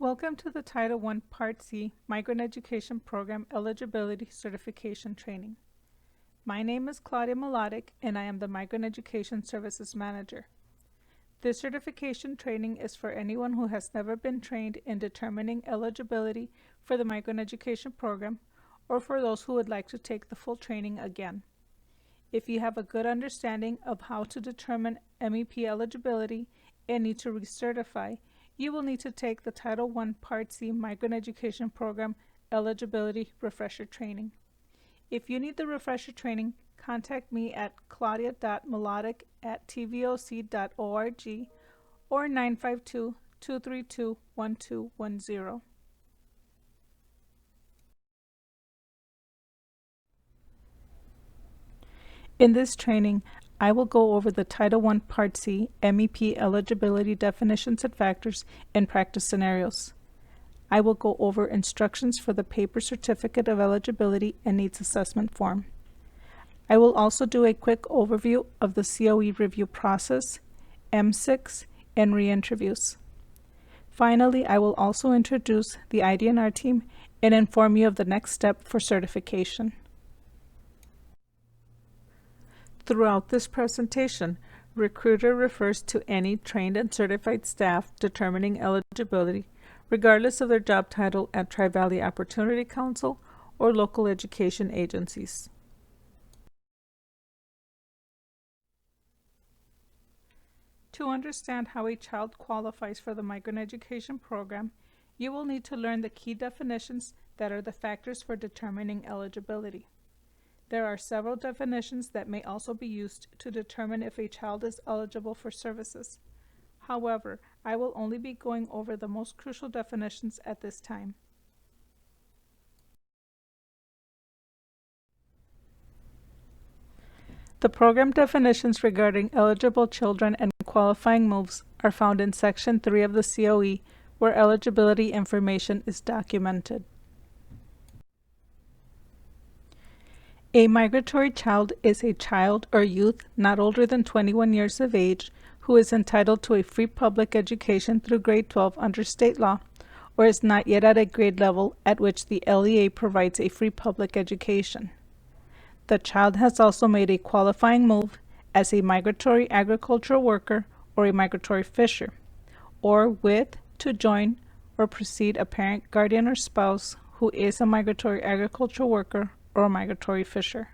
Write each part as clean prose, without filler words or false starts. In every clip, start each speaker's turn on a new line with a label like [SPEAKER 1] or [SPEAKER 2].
[SPEAKER 1] Welcome to the Title I Part C Migrant Education Program Eligibility Certification Training. My name is Claudia Melodic and I am the Migrant Education Services Manager. This certification training is for anyone who has never been trained in determining eligibility for the Migrant Education Program or for those who would like to take the full training again. If you have a good understanding of how to determine MEP eligibility and need to recertify, you will need to take the Title I Part C Migrant Education Program Eligibility Refresher Training. If you need the refresher training, contact me at claudia.melodic@tvoc.org or 952-232-1210. In this training, I will go over the Title I Part C MEP eligibility definitions and factors and practice scenarios. I will go over instructions for the paper certificate of eligibility and needs assessment form. I will also do a quick overview of the COE review process, M6, and re-interviews. Finally, I will also introduce the IDNR team and inform you of the next step for certification. Throughout this presentation, recruiter refers to any trained and certified staff determining eligibility, regardless of their job title at Tri-Valley Opportunity Council or local education agencies. To understand how a child qualifies for the Migrant Education Program, you will need to learn the key definitions that are the factors for determining eligibility. There are several definitions that may also be used to determine if a child is eligible for services. However, I will only be going over the most crucial definitions at this time. The program definitions regarding eligible children and qualifying moves are found in Section 3 of the COE, where eligibility information is documented. A migratory child is a child or youth not older than 21 years of age who is entitled to a free public education through grade 12 under state law, or is not yet at a grade level at which the LEA provides a free public education. The child has also made a qualifying move as a migratory agricultural worker or a migratory fisher, or with, to join, or precede a parent, guardian, or spouse who is a migratory agricultural worker or a migratory fisher.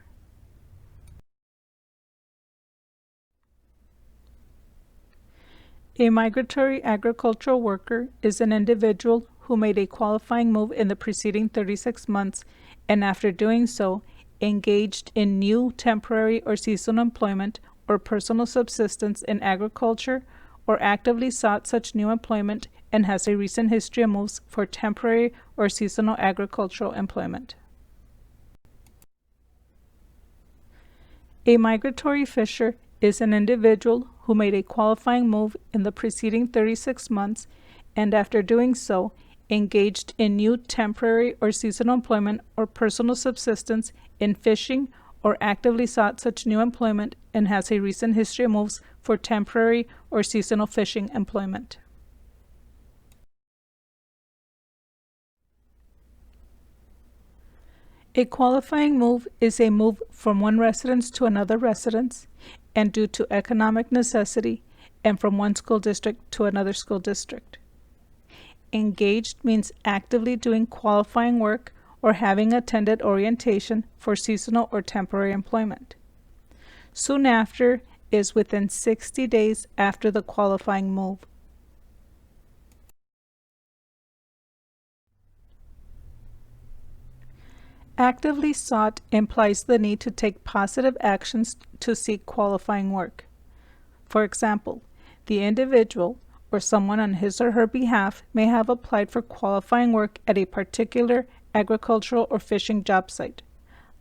[SPEAKER 1] A migratory agricultural worker is an individual who made a qualifying move in the preceding 36 months and after doing so, engaged in new temporary or seasonal employment or personal subsistence in agriculture or actively sought such new employment and has a recent history of moves for temporary or seasonal agricultural employment. A migratory fisher is an individual who made a qualifying move in the preceding 36 months and after doing so, engaged in new temporary or seasonal employment or personal subsistence in fishing or actively sought such new employment and has a recent history of moves for temporary or seasonal fishing employment. A qualifying move is a move from one residence to another residence and due to economic necessity and from one school district to another school district. Engaged means actively doing qualifying work or having attended orientation for seasonal or temporary employment. Soon after is within 60 days after the qualifying move. Actively sought implies the need to take positive actions to seek qualifying work. For example, the individual or someone on his or her behalf may have applied for qualifying work at a particular agricultural or fishing job site,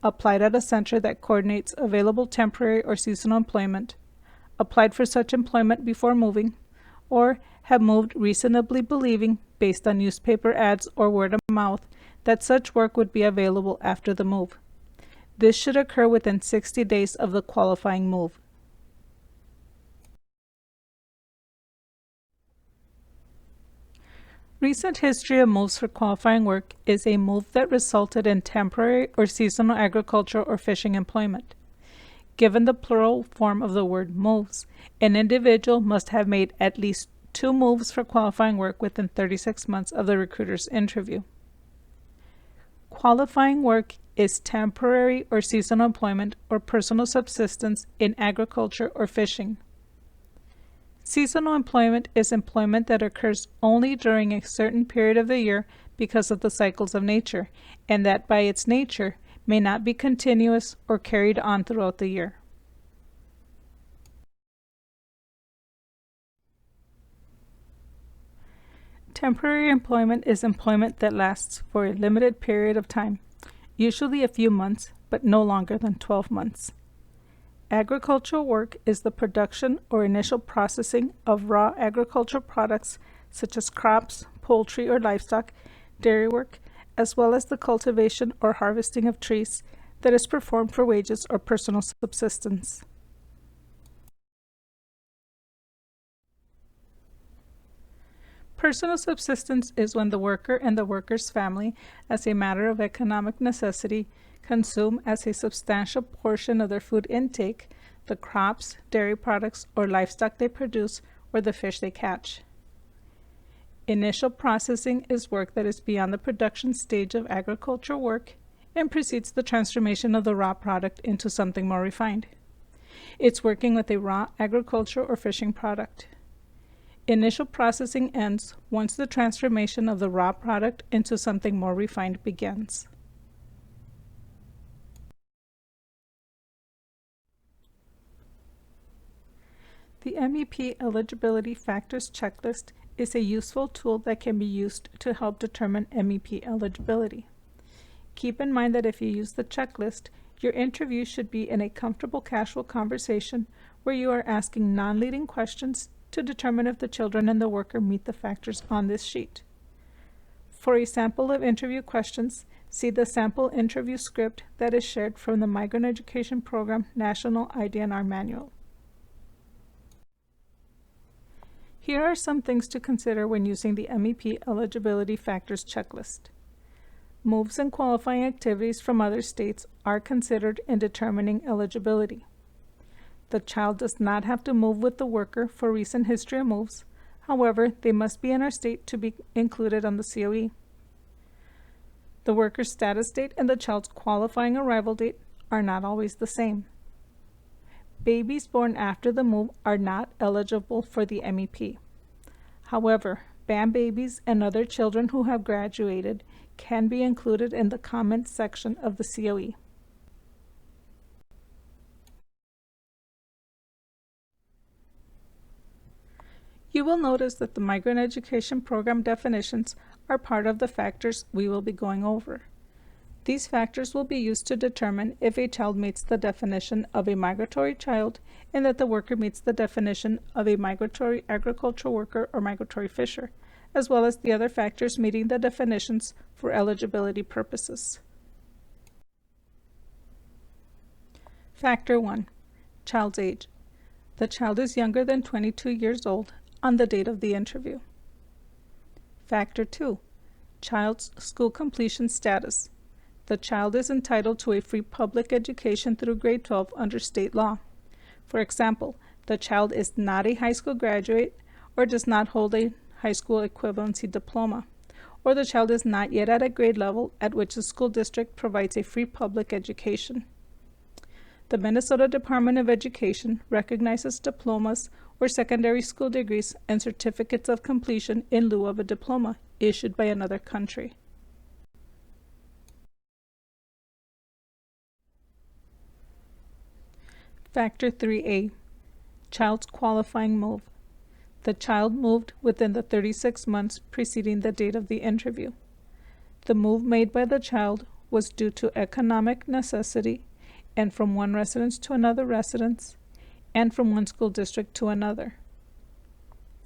[SPEAKER 1] applied at a center that coordinates available temporary or seasonal employment, applied for such employment before moving, or have moved reasonably believing, based on newspaper ads or word of mouth, that such work would be available after the move. This should occur within 60 days of the qualifying move. Recent history of moves for qualifying work is a move that resulted in temporary or seasonal agriculture or fishing employment. Given the plural form of the word moves, an individual must have made at least 2 moves for qualifying work within 36 months of the recruiter's interview. Qualifying work is temporary or seasonal employment or personal subsistence in agriculture or fishing. Seasonal employment is employment that occurs only during a certain period of the year because of the cycles of nature, and that by its nature may not be continuous or carried on throughout the year. Temporary employment is employment that lasts for a limited period of time, usually a few months, but no longer than 12 months. Agricultural work is the production or initial processing of raw agricultural products such as crops, poultry or livestock, dairy work, as well as the cultivation or harvesting of trees that is performed for wages or personal subsistence. Personal subsistence is when the worker and the worker's family, as a matter of economic necessity, consume as a substantial portion of their food intake the crops, dairy products, or livestock they produce or the fish they catch. Initial processing is work that is beyond the production stage of agricultural work and precedes the transformation of the raw product into something more refined. It's working with a raw agricultural or fishing product. Initial processing ends once the transformation of the raw product into something more refined begins. The MEP Eligibility Factors Checklist is a useful tool that can be used to help determine MEP eligibility. Keep in mind that if you use the checklist, your interview should be in a comfortable, casual conversation where you are asking non-leading questions to determine if the children and the worker meet the factors on this sheet. For a sample of interview questions, see the sample interview script that is shared from the Migrant Education Program National IDNR Manual. Here are some things to consider when using the MEP Eligibility Factors Checklist. Moves and qualifying activities from other states are considered in determining eligibility. The child does not have to move with the worker for recent history of moves. However, they must be in our state to be included on the COE. The worker's status date and the child's qualifying arrival date are not always the same. Babies born after the move are not eligible for the MEP. However, BAM babies and other children who have graduated can be included in the comment section of the COE. You will notice that the Migrant Education Program definitions are part of the factors we will be going over. These factors will be used to determine if a child meets the definition of a migratory child and that the worker meets the definition of a migratory agricultural worker or migratory fisher, as well as the other factors meeting the definitions for eligibility purposes. Factor 1. Child's age. The child is younger than 22 years old on the date of the interview. Factor 2. Child's school completion status. The child is entitled to a free public education through grade 12 under state law. For example, the child is not a high school graduate or does not hold a high school equivalency diploma, or the child is not yet at a grade level at which the school district provides a free public education. The Minnesota Department of Education recognizes diplomas or secondary school degrees and certificates of completion in lieu of a diploma issued by another country. Factor 3A. Child's qualifying move. The child moved within the 36 months preceding the date of the interview. The move made by the child was due to economic necessity and from one residence to another residence and from one school district to another.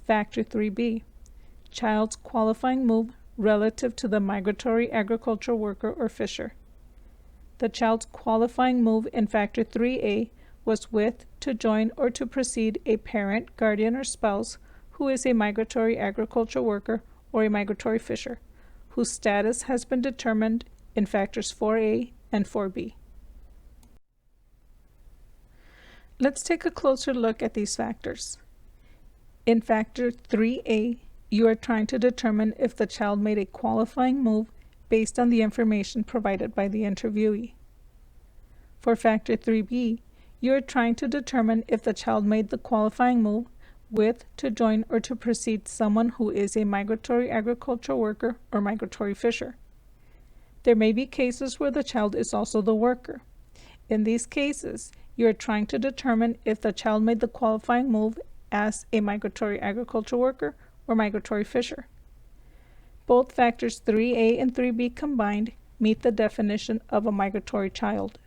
[SPEAKER 1] Factor 3B. Child's qualifying move relative to the migratory agricultural worker or fisher. The child's qualifying move in Factor 3A was with, to join, or to precede a parent, guardian, or spouse who is a migratory agricultural worker or a migratory fisher, whose status has been determined in factors 4A and 4B. Let's take a closer look at these factors. In factor 3A, you are trying to determine if the child made a qualifying move based on the information provided by the interviewee. For factor 3B, you are trying to determine if the child made the qualifying move with, to join, or to precede someone who is a migratory agricultural worker or migratory fisher. There may be cases where the child is also the worker. In these cases, you are trying to determine if the child made the qualifying move as a migratory agricultural worker or migratory fisher. Both factors 3A and 3B combined meet the definition of a migratory child.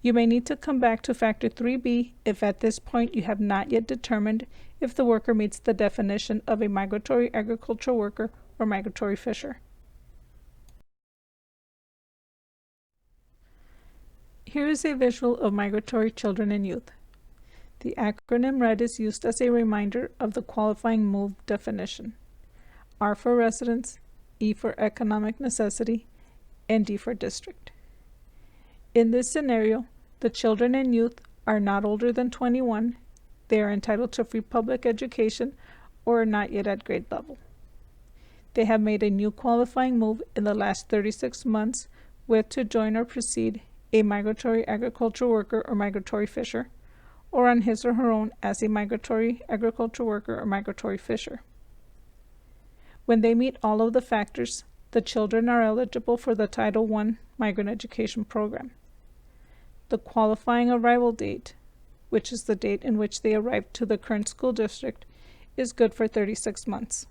[SPEAKER 1] You may need to come back to factor 3B if at this point you have not yet determined if the worker meets the definition of a migratory agricultural worker or migratory fisher. Here is a visual of migratory children and youth. The acronym RED is used as a reminder of the qualifying move definition. R for residence, E for economic necessity, and D for district. In this scenario, the children and youth are not older than 21, they are entitled to free public education, or are not yet at grade level. They have made a new qualifying move in the last 36 months with, to join or precede, a migratory agricultural worker or migratory fisher, or on his or her own as a migratory agricultural worker or migratory fisher. When they meet all of the factors, the children are eligible for the Title I Migrant Education Program. The qualifying arrival date, which is the date in which they arrived to the current school district, is good for 36 months.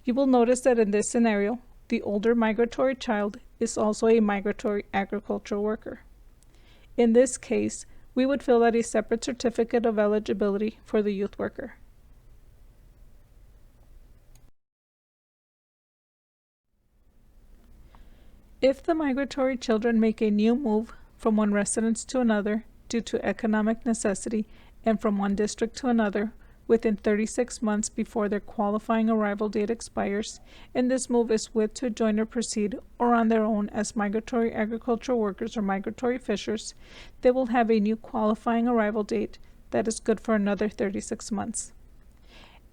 [SPEAKER 1] You will notice that in this scenario, the older migratory child is also a migratory agricultural worker. In this case, we would fill out a separate certificate of eligibility for the youth worker. If the migratory children make a new move from one residence to another due to economic necessity and from one district to another within 36 months before their qualifying arrival date expires, and this move is with, to join, or proceed, or on their own as migratory agricultural workers or migratory fishers, they will have a new qualifying arrival date that is good for another 36 months.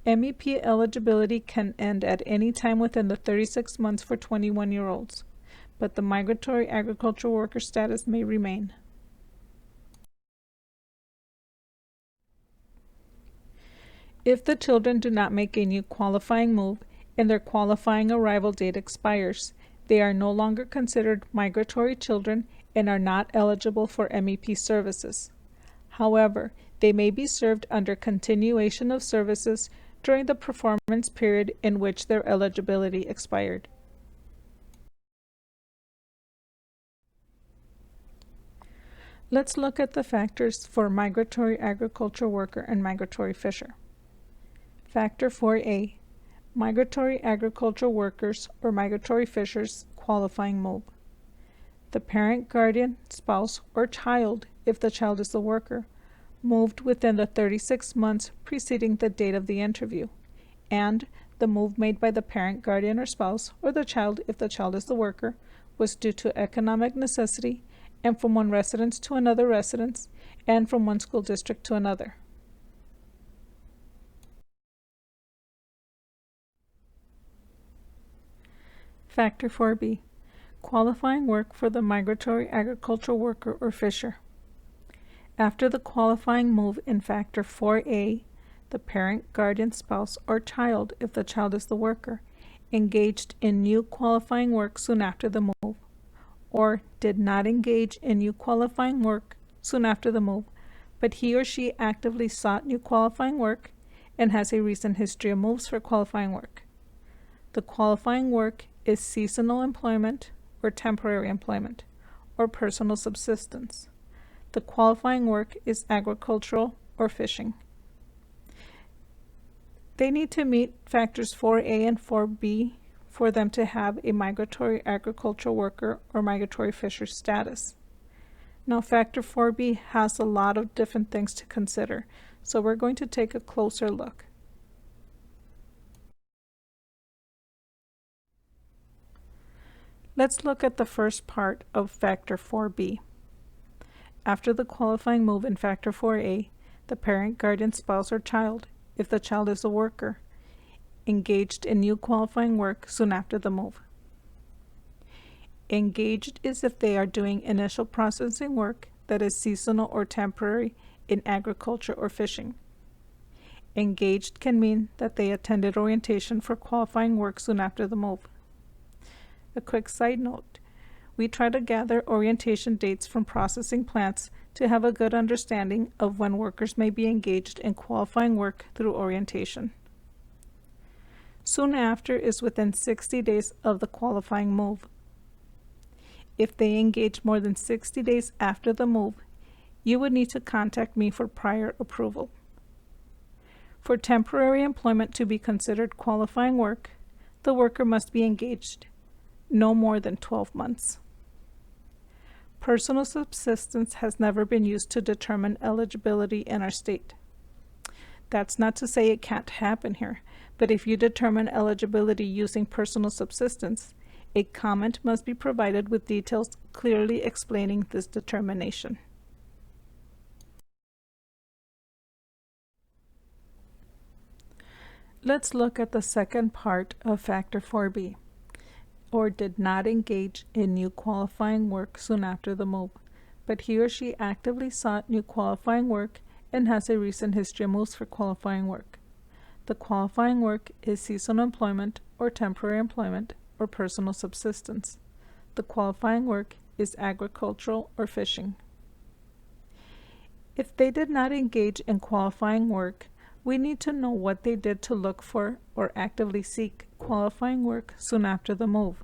[SPEAKER 1] MEP eligibility can end at any time within the 36 months for 21-year-olds, but the migratory agricultural worker status may remain. If the children do not make a new qualifying move and their qualifying arrival date expires, they are no longer considered migratory children and are not eligible for MEP services. However, they may be served under continuation of services during the performance period in which their eligibility expired. Let's look at the factors for migratory agricultural worker and migratory fisher. Factor 4A, migratory agricultural workers or migratory fishers qualifying move. The parent, guardian, spouse, or child, if the child is the worker, moved within the 36 months preceding the date of the interview, and the move made by the parent, guardian, or spouse, or the child, if the child is the worker, was due to economic necessity and from one residence to another residence, and from one school district to another. Factor 4B, qualifying work for the migratory agricultural worker or fisher. After the qualifying move in Factor 4A, the parent, guardian, spouse, or child, if the child is the worker, engaged in new qualifying work soon after the move, or did not engage in new qualifying work soon after the move, but he or she actively sought new qualifying work and has a recent history of moves for qualifying work. The qualifying work is seasonal employment or temporary employment or personal subsistence. The qualifying work is agricultural or fishing. They need to meet factors 4A and 4B for them to have a migratory agricultural worker or migratory fisher status. Now, factor 4B has a lot of different things to consider, so we're going to take a closer look. Let's look at the first part of Factor 4B. After the qualifying move in Factor 4A, the parent, guardian, spouse, or child, if the child is a worker, engaged in new qualifying work soon after the move. Engaged is if they are doing initial processing work that is seasonal or temporary in agriculture or fishing. Engaged can mean that they attended orientation for qualifying work soon after the move. A quick side note, we try to gather orientation dates from processing plants to have a good understanding of when workers may be engaged in qualifying work through orientation. Soon after is within 60 days of the qualifying move. If they engage more than 60 days after the move, you would need to contact me for prior approval. For temporary employment to be considered qualifying work, the worker must be engaged no more than 12 months. Personal subsistence has never been used to determine eligibility in our state. That's not to say it can't happen here, but if you determine eligibility using personal subsistence, a comment must be provided with details clearly explaining this determination. Let's look at the second part of Factor 4B, or did not engage in new qualifying work soon after the move, but he or she actively sought new qualifying work and has a recent history of moves for qualifying work. The qualifying work is seasonal employment or temporary employment or personal subsistence. The qualifying work is agricultural or fishing. If they did not engage in qualifying work, we need to know what they did to look for or actively seek qualifying work soon after the move.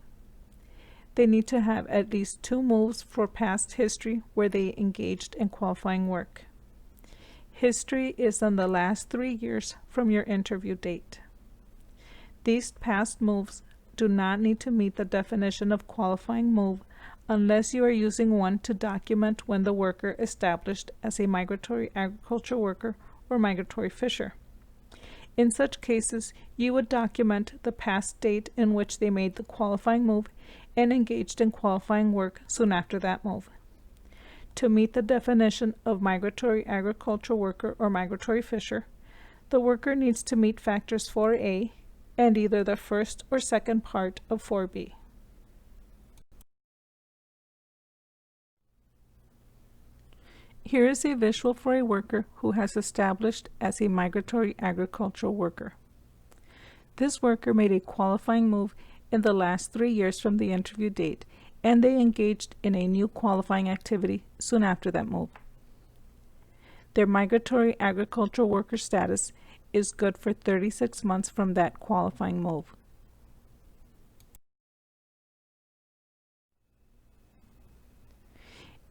[SPEAKER 1] They need to have at least 2 moves for past history where they engaged in qualifying work. History is in the last 3 years from your interview date. These past moves do not need to meet the definition of qualifying move unless you are using one to document when the worker established as a migratory agriculture worker or migratory fisher. In such cases, you would document the past date in which they made the qualifying move and engaged in qualifying work soon after that move. To meet the definition of migratory agriculture worker or migratory fisher, the worker needs to meet factors 4A and either the first or second part of 4B. Here is a visual for a worker who has established as a migratory agricultural worker. This worker made a qualifying move in the last 3 years from the interview date, and they engaged in a new qualifying activity soon after that move. Their migratory agricultural worker status is good for 36 months from that qualifying move.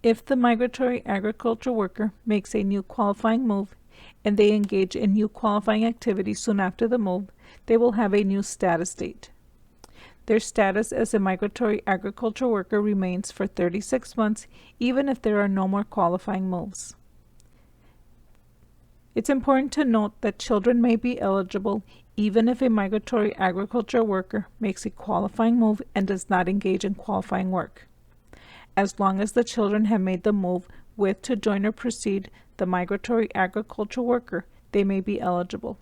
[SPEAKER 1] If the migratory agriculture worker makes a new qualifying move and they engage in new qualifying activities soon after the move, they will have a new status date. Their status as a migratory agriculture worker remains for 36 months even if there are no more qualifying moves. It's important to note that children may be eligible even if a migratory agriculture worker makes a qualifying move and does not engage in qualifying work. As long as the children have made the move with to join or precede the migratory agriculture worker, they may be eligible.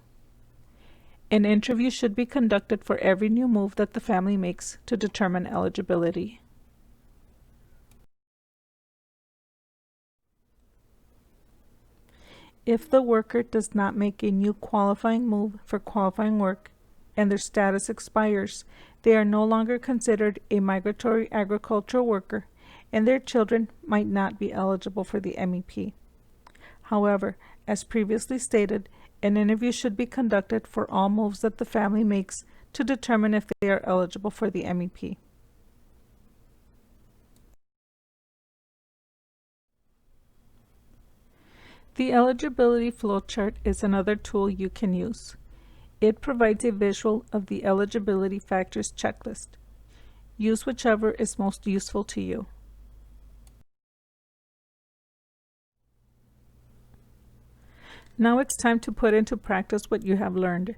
[SPEAKER 1] An interview should be conducted for every new move that the family makes to determine eligibility. If the worker does not make a new qualifying move for qualifying work and their status expires, they are no longer considered a migratory agricultural worker and their children might not be eligible for the MEP. However, as previously stated, an interview should be conducted for all moves that the family makes to determine if they are eligible for the MEP. The eligibility flowchart is another tool you can use. It provides a visual of the eligibility factors checklist. Use whichever is most useful to you. Now it's time to put into practice what you have learned.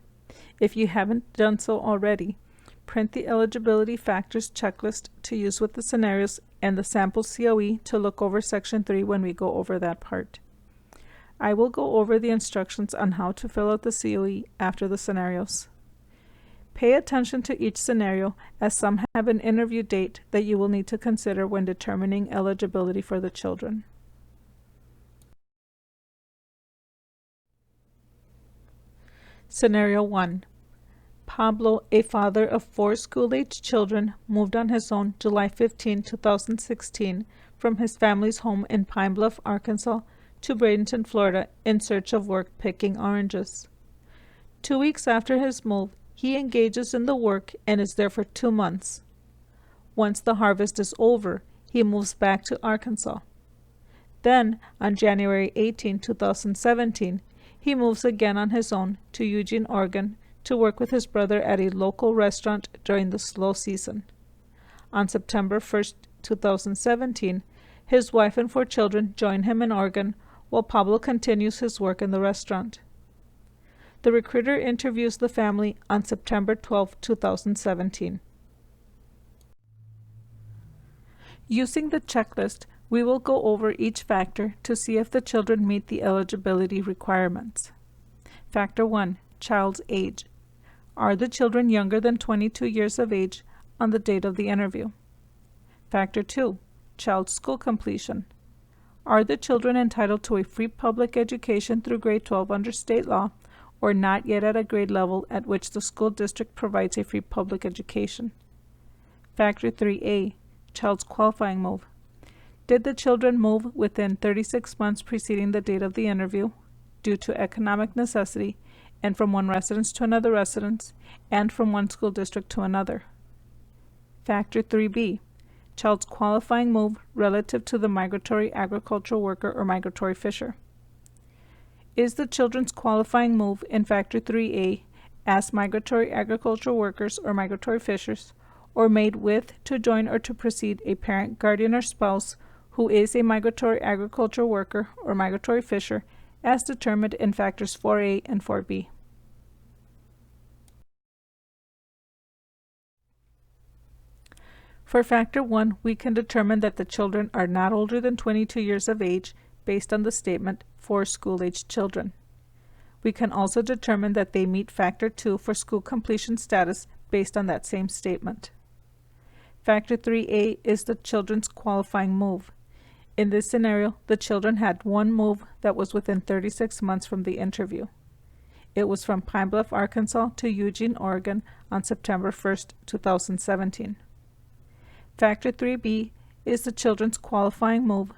[SPEAKER 1] If you haven't done so already, Print the eligibility factors checklist to use with the scenarios and the sample COE to look over Section 3 when we go over that part. I will go over the instructions on how to fill out the COE after the scenarios. Pay attention to each scenario, as some have an interview date that you will need to consider when determining eligibility for the children. Scenario 1. Pablo, a father of 4 school-aged children, moved on his own July 15, 2016, from his family's home in Pine Bluff, Arkansas, to Bradenton, Florida, in search of work picking oranges. 2 weeks after his move, he engages in the work and is there for 2 months. Once the harvest is over, he moves back to Arkansas. Then, on January 18, 2017, he moves again on his own to Eugene, Oregon, to work with his brother at a local restaurant during the slow season. On September 1st, 2017, his wife and 4 children join him in Oregon while Pablo continues his work in the restaurant. The recruiter interviews the family on September 12, 2017. Using the checklist, we will go over each factor to see if the children meet the eligibility requirements. Factor 1. Child's age. Are the children younger than 22 years of age on the date of the interview? Factor 2. Child's school completion. Are the children entitled to a free public education through grade 12 under state law, or not yet at a grade level at which the school district provides a free public education? Factor 3A. Child's qualifying move. Did the children move within 36 months preceding the date of the interview, due to economic necessity, and from one residence to another residence, and from one school district to another? Factor 3B. Child's qualifying move relative to the migratory agricultural worker or migratory fisher. Is the children's qualifying move in Factor 3A as migratory agricultural workers or migratory fishers, or made with, to join, or to precede a parent, guardian, or spouse who is a migratory agricultural worker or migratory fisher, as determined in Factors 4A and 4B? For Factor 1, we can determine that the children are not older than 22 years of age based on the statement for school-aged children. We can also determine that they meet Factor 2 for school completion status based on that same statement. Factor 3A is the children's qualifying move. In this scenario, the children had one move that was within 36 months from the interview. It was from Pine Bluff, Arkansas to Eugene, Oregon on September 1st, 2017. Factor 3B is the children's qualifying move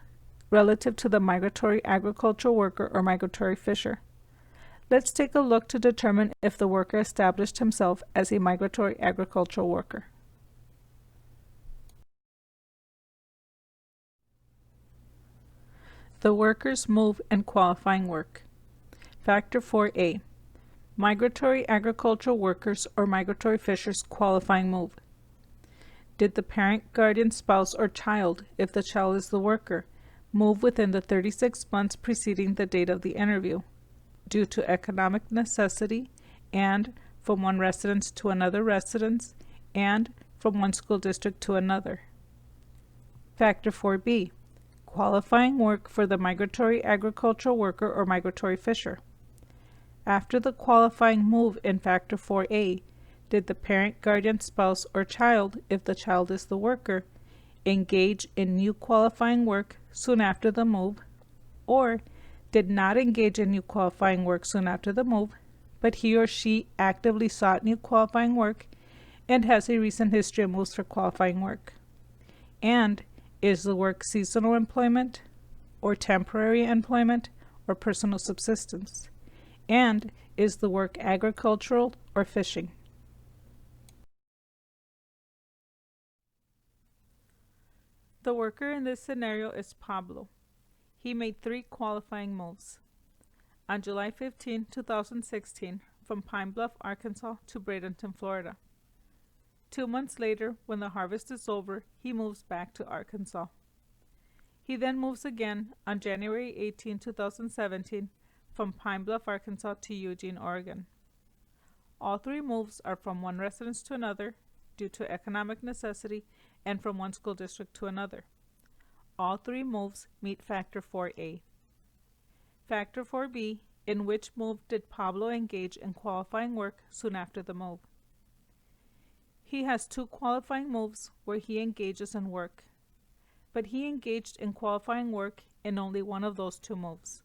[SPEAKER 1] relative to the migratory agricultural worker or migratory fisher. Let's take a look to determine if the worker established himself as a migratory agricultural worker. The worker's move and qualifying work. Factor 4A. Migratory agricultural workers or migratory fishers qualifying move. Did the parent, guardian, spouse, or child, if the child is the worker, move within the 36 months preceding the date of the interview, due to economic necessity, and from one residence to another residence, and from one school district to another? Factor 4B. Qualifying work for the migratory agricultural worker or migratory fisher. After the qualifying move in Factor 4A, did the parent, guardian, spouse, or child, if the child is the worker, engage in new qualifying work soon after the move, or did not engage in new qualifying work soon after the move, but he or she actively sought new qualifying work and has a recent history of moves for qualifying work? And is the work seasonal employment, or temporary employment, or personal subsistence? And is the work agricultural or fishing? The worker in this scenario is Pablo. He made 3 qualifying moves. On July 15, 2016, from Pine Bluff, Arkansas to Bradenton, Florida. 2 months later, when the harvest is over, he moves back to Arkansas. He then moves again on January 18, 2017, from Pine Bluff, Arkansas to Eugene, Oregon. All 3 moves are from one residence to another, due to economic necessity and from one school district to another. All three moves meet Factor 4A. Factor 4B, in which move did Pablo engage in qualifying work soon after the move? He has two qualifying moves where he engages in work, but he engaged in qualifying work in only one of those two moves.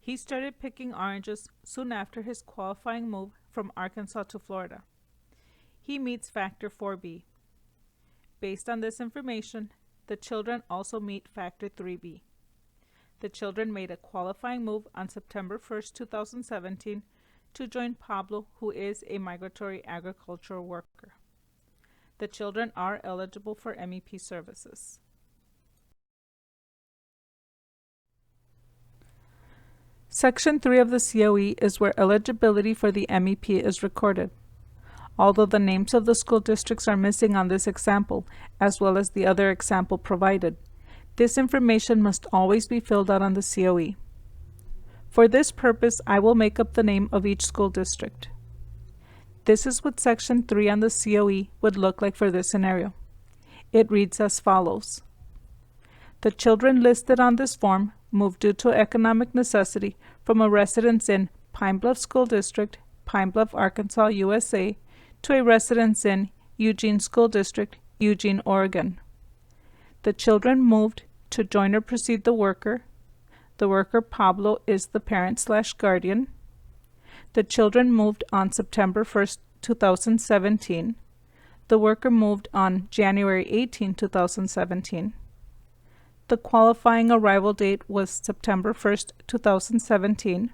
[SPEAKER 1] He started picking oranges soon after his qualifying move from Arkansas to Florida. He meets Factor 4B. Based on this information, the children also meet Factor 3B. The children made a qualifying move on September 1st, 2017 to join Pablo, who is a migratory agricultural worker. The children are eligible for MEP services. Section 3 of the COE is where eligibility for the MEP is recorded. Although the names of the school districts are missing on this example, as well as the other example provided, this information must always be filled out on the COE. For this purpose, I will make up the name of each school district. This is what Section 3 on the COE would look like for this scenario. It reads as follows. The children listed on this form moved due to economic necessity from a residence in Pine Bluff School District, Pine Bluff, Arkansas, USA, to a residence in Eugene School District, Eugene, Oregon. The children moved to join or precede the worker. The worker, Pablo, is the parent/guardian. The children moved on September 1st, 2017. The worker moved on January 18, 2017. The qualifying arrival date was September 1st, 2017.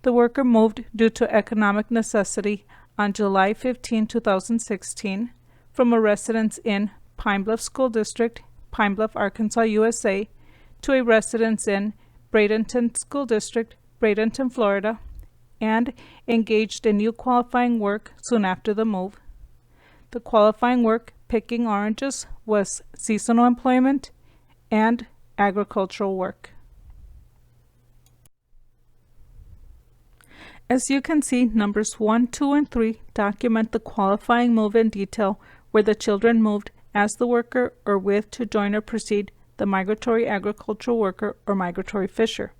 [SPEAKER 1] The worker moved due to economic necessity on July 15, 2016, from a residence in Pine Bluff School District, Pine Bluff, Arkansas, USA, to a residence in Bradenton School District, Bradenton, Florida, and engaged in new qualifying work soon after the move. The qualifying work, picking oranges, was seasonal employment and agricultural work. As you can see, numbers 1, 2, and 3 document the qualifying move in detail where the children moved as the worker or with to join or precede the migratory agricultural worker or migratory fisher.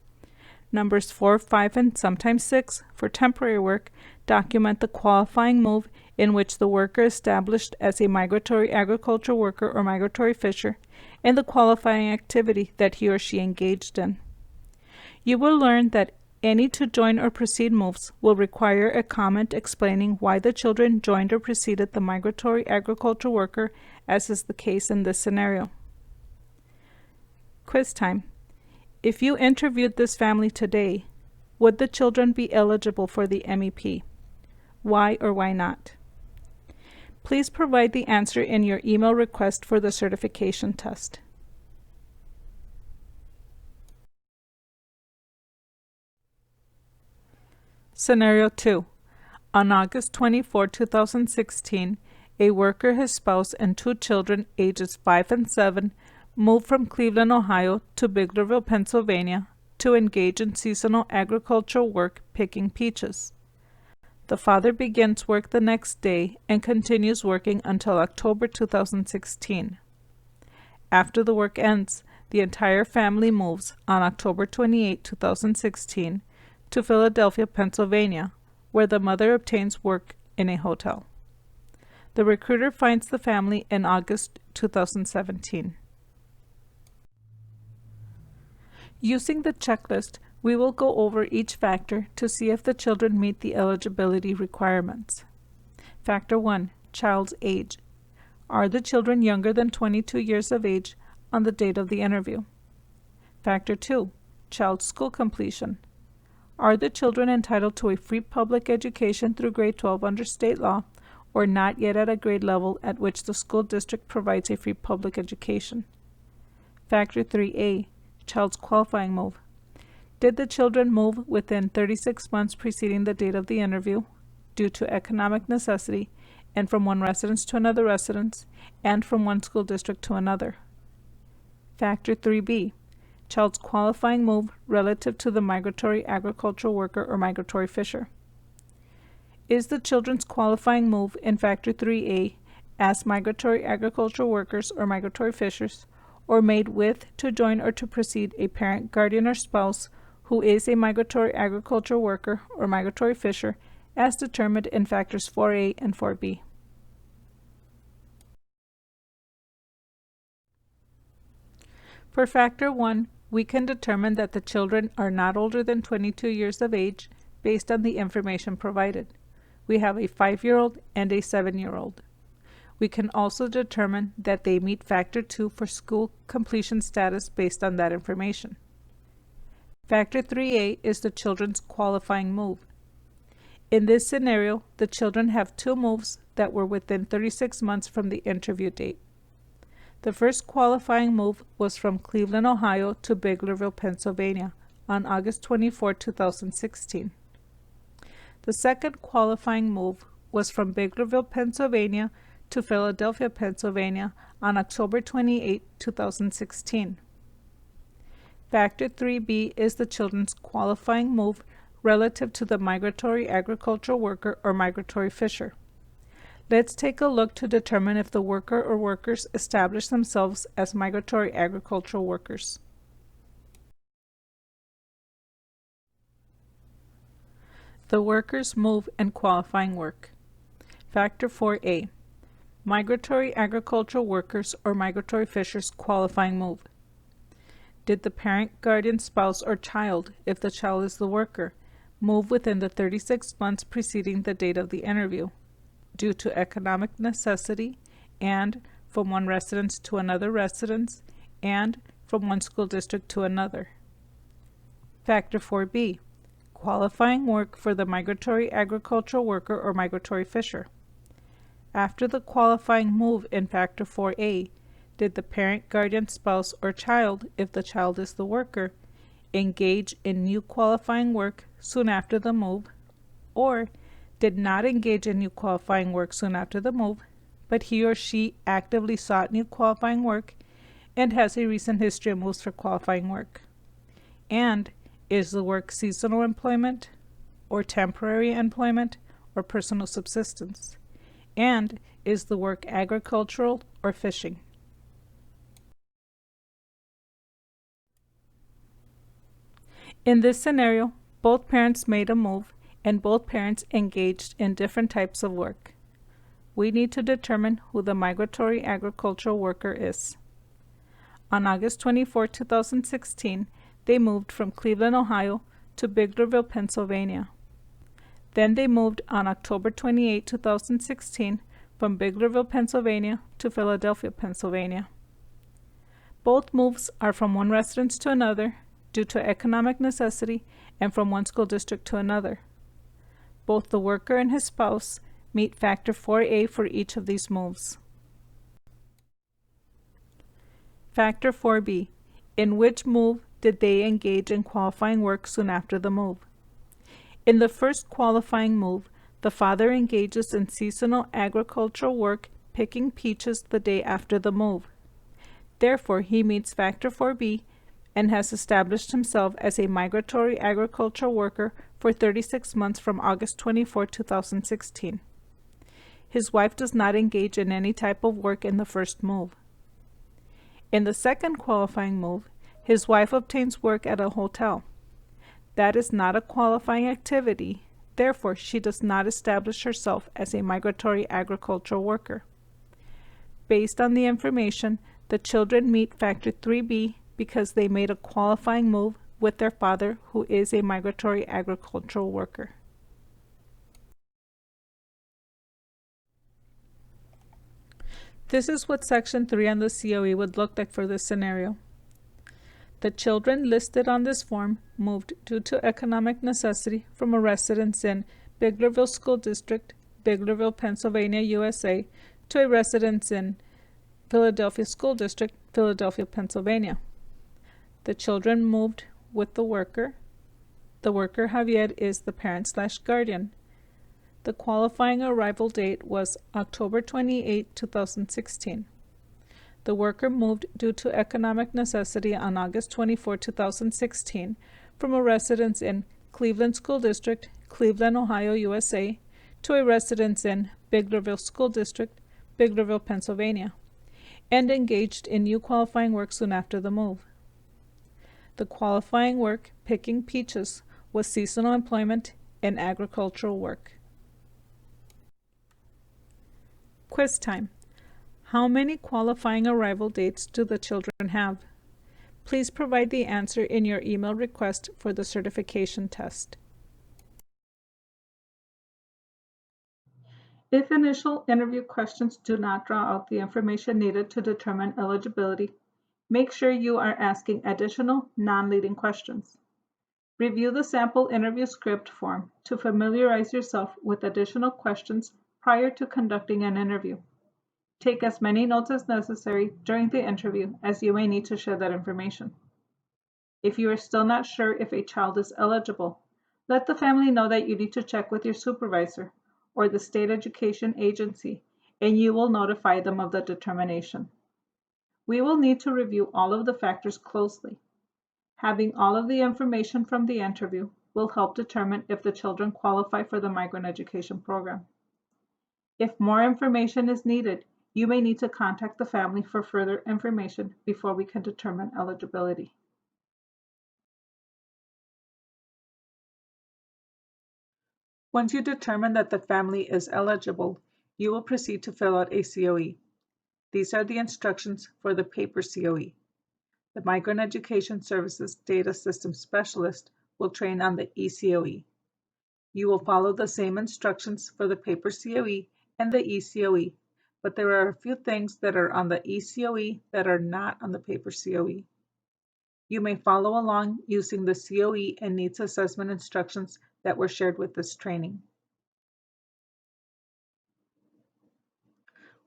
[SPEAKER 1] Numbers 4, 5, and sometimes 6 for temporary work document the qualifying move in which the worker established as a migratory agricultural worker or migratory fisher and the qualifying activity that he or she engaged in. You will learn that any to join or precede moves will require a comment explaining why the children joined or preceded the migratory agricultural worker, as is the case in this scenario. Quiz time. If you interviewed this family today, would the children be eligible for the MEP? Why or why not? Please provide the answer in your email request for the certification test. Scenario 2. On August 24, 2016, a worker, his spouse, and two children ages 5 and 7 moved from Cleveland, Ohio to Biglerville, Pennsylvania to engage in seasonal agricultural work picking peaches. The father begins work the next day and continues working until October 2016. After the work ends, the entire family moves on October 28, 2016 to Philadelphia, Pennsylvania, where the mother obtains work in a hotel. The recruiter finds the family in August 2017. Using the checklist, we will go over each factor to see if the children meet the eligibility requirements. Factor 1. Child's age. Are the children younger than 22 years of age on the date of the interview? Factor 2. Child's school completion. Are the children entitled to a free public education through grade 12 under state law, or not yet at a grade level at which the school district provides a free public education? Factor 3A. Child's qualifying move. Did the children move within 36 months preceding the date of the interview, due to economic necessity, and from one residence to another residence, and from one school district to another? Factor 3B. Child's qualifying move relative to the migratory agricultural worker or migratory fisher. Is the children's qualifying move in Factor 3A as migratory agricultural workers or migratory fishers, or made with, to join, or to precede a parent, guardian, or spouse who is a migratory agricultural worker or migratory fisher, as determined in Factors 4A and 4B? For Factor 1, we can determine that the children are not older than 22 years of age based on the information provided. We have a 5-year-old and a 7-year-old. We can also determine that they meet Factor 2 for school completion status based on that information. Factor 3A is the children's qualifying move. In this scenario, the children have 2 moves that were within 36 months from the interview date. The first qualifying move was from Cleveland, Ohio to Biglerville, Pennsylvania on August 24, 2016. The second qualifying move was from Biglerville, Pennsylvania to Philadelphia, Pennsylvania on October 28, 2016. Factor 3B is the children's qualifying move relative to the migratory agricultural worker or migratory fisher. Let's take a look to determine if the worker or workers establish themselves as migratory agricultural workers. The workers' move and qualifying work. Factor 4A. Migratory agricultural workers or migratory fishers qualifying move. Did the parent, guardian, spouse, or child, if the child is the worker, move within the 36 months preceding the date of the interview, due to economic necessity, and from one residence to another residence, and from one school district to another? Factor 4B. Qualifying work for the migratory agricultural worker or migratory fisher. After the qualifying move in Factor 4A, did the parent, guardian, spouse, or child, if the child is the worker, engage in new qualifying work soon after the move, or did not engage in new qualifying work soon after the move, but he or she actively sought new qualifying work and has a recent history of moves for qualifying work? And is the work seasonal employment, or temporary employment, or personal subsistence? And is the work agricultural or fishing? In this scenario, both parents made a move and both parents engaged in different types of work. We need to determine who the migratory agricultural worker is. On August 24, 2016, they moved from Cleveland, Ohio to Biglerville, Pennsylvania. Then they moved on October 28, 2016 from Biglerville, Pennsylvania to Philadelphia, Pennsylvania. Both moves are from one residence to another due to economic necessity and from one school district to another. Both the worker and his spouse meet Factor 4A for each of these moves. Factor 4B. In which move did they engage in qualifying work soon after the move? In the first qualifying move, the father engages in seasonal agricultural work picking peaches the day after the move. Therefore, he meets Factor 4B and has established himself as a migratory agricultural worker for 36 months from August 24, 2016. His wife does not engage in any type of work in the first move. In the second qualifying move, his wife obtains work at a hotel. That is not a qualifying activity, therefore she does not establish herself as a migratory agricultural worker. Based on the information, the children meet Factor 3B because they made a qualifying move with their father, who is a migratory agricultural worker. This is what Section 3 on the COE would look like for this scenario. The children listed on this form moved due to economic necessity from a residence in Biglerville School District, Biglerville, Pennsylvania, USA, to a residence in Philadelphia School District, Philadelphia, Pennsylvania. The children moved with the worker. The worker, Javier, is the parent/guardian. The qualifying arrival date was October 28, 2016. The worker moved due to economic necessity on August 24, 2016 from a residence in Cleveland School District, Cleveland, Ohio, USA, to a residence in Biglerville School District, Biglerville, Pennsylvania, and engaged in new qualifying work soon after the move. The qualifying work, picking peaches, was seasonal employment and agricultural work. Quiz time. How many qualifying arrival dates do the children have? Please provide the answer in your email request for the certification test. If initial interview questions do not draw out the information needed to determine eligibility, make sure you are asking additional non-leading questions. Review the sample interview script form to familiarize yourself with additional questions prior to conducting an interview. Take as many notes as necessary during the interview, as you may need to share that information. If you are still not sure if a child is eligible, let the family know that you need to check with your supervisor or the state education agency, and you will notify them of the determination. We will need to review all of the factors closely. Having all of the information from the interview will help determine if the children qualify for the migrant education program. If more information is needed, you may need to contact the family for further information before we can determine eligibility. Once you determine that the family is eligible, you will proceed to fill out a COE. These are the instructions for the paper COE. The Migrant Education Services Data System Specialist will train on the eCOE. You will follow the same instructions for the paper COE and the eCOE, but there are a few things that are on the eCOE that are not on the paper COE. You may follow along using the COE and needs assessment instructions that were shared with this training.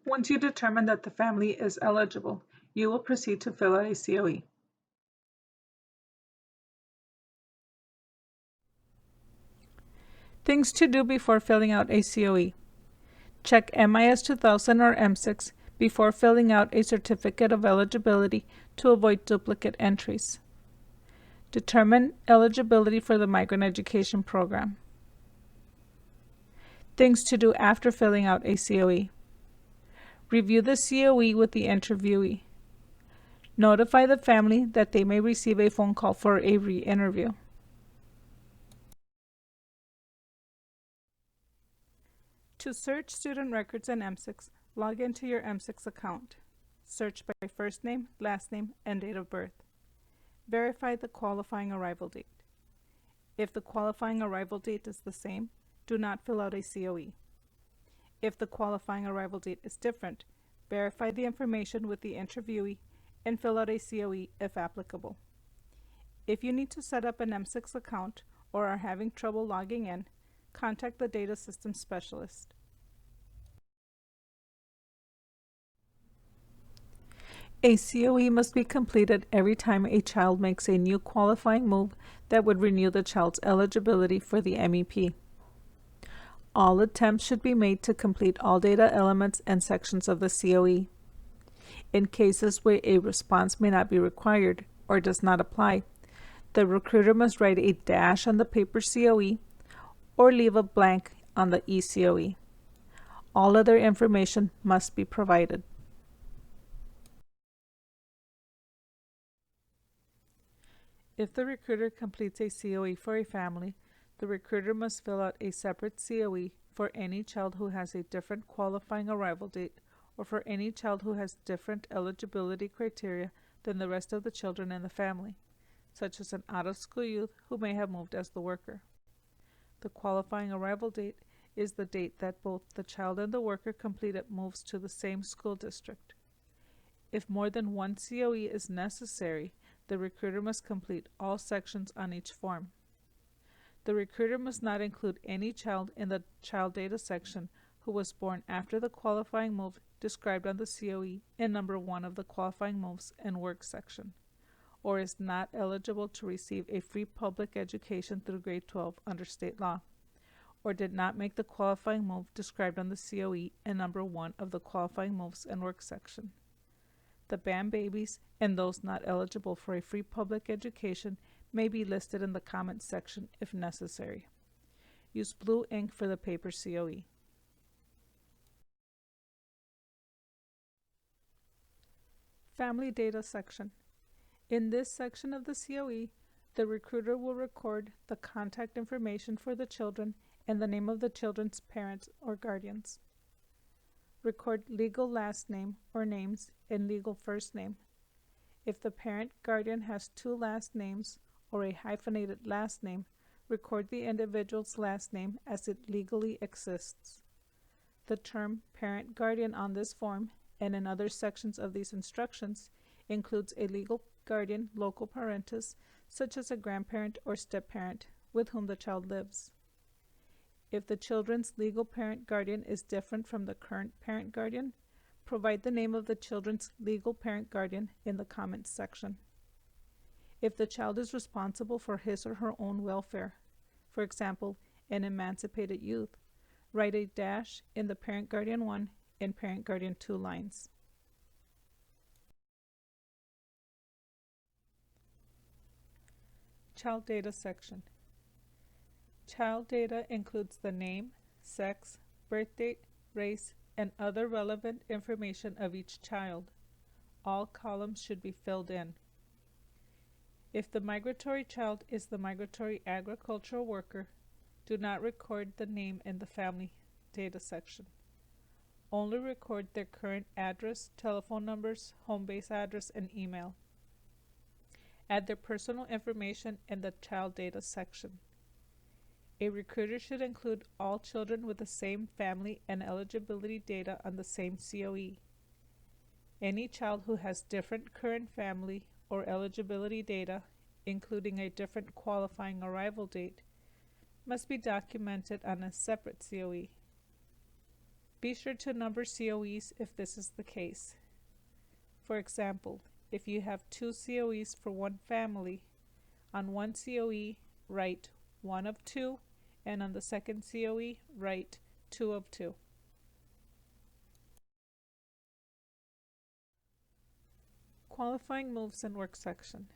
[SPEAKER 1] Once you determine that the family is eligible, you will proceed to fill out a COE. Things to do before filling out a COE. Check MIS 2000 or M6 before filling out a certificate of eligibility to avoid duplicate entries. Determine eligibility for the migrant education program. Things to do after filling out a COE. Review the COE with the interviewee. Notify the family that they may receive a phone call for a re-interview. To search student records in M6, log into your M6 account. Search by first name, last name, and date of birth. Verify the qualifying arrival date. If the qualifying arrival date is the same, do not fill out a COE. If the qualifying arrival date is different, verify the information with the interviewee and fill out a COE if applicable. If you need to set up an M6 account or are having trouble logging in, contact the data system specialist. A COE must be completed every time a child makes a new qualifying move that would renew the child's eligibility for the MEP. All attempts should be made to complete all data elements and sections of the COE. In cases where a response may not be required or does not apply, the recruiter must write a dash on the paper COE or leave a blank on the eCOE. All other information must be provided. If the recruiter completes a COE for a family, the recruiter must fill out a separate COE for any child who has a different qualifying arrival date or for any child who has different eligibility criteria than the rest of the children in the family, such as an out-of-school youth who may have moved as the worker. The qualifying arrival date is the date that both the child and the worker completed moves to the same school district. If more than one COE is necessary, the recruiter must complete all sections on each form. The recruiter must not include any child in the child data section who was born after the qualifying move described on the COE in number 1 of the qualifying moves and work section, or is not eligible to receive a free public education through grade 12 under state law, or did not make the qualifying move described on the COE in number 1 of the qualifying moves and work section. The BAM babies and those not eligible for a free public education may be listed in the comments section if necessary. Use blue ink for the paper COE. Family Data section. In this section of the COE, the recruiter will record the contact information for the children and the name of the children's parents or guardians. Record legal last name or names and legal first name. If the parent guardian has two last names or a hyphenated last name, record the individual's last name as it legally exists. The term parent guardian on this form and in other sections of these instructions includes a legal guardian loco parentis, such as a grandparent or step-parent with whom the child lives. If the children's legal parent guardian is different from the current parent guardian, provide the name of the children's legal parent guardian in the comments section. If the child is responsible for his or her own welfare, for example, an emancipated youth, write a dash in the parent guardian 1 and parent guardian 2 lines. Child data section. Child data includes the name, sex, birth date, race, and other relevant information of each child. All columns should be filled in. If the migratory child is the migratory agricultural worker, do not record the name in the family data section. Only record their current address, telephone numbers, home base address, and email. Add their personal information in the child data section. A recruiter should include all children with the same family and eligibility data on the same COE. Any child who has different current family or eligibility data, including a different qualifying arrival date, must be documented on a separate COE. Be sure to number COEs if this is the case. For example, if you have two COEs for one family, on one COE, write 1 of 2, and on the second COE, write 2 of 2. Qualifying moves and work section.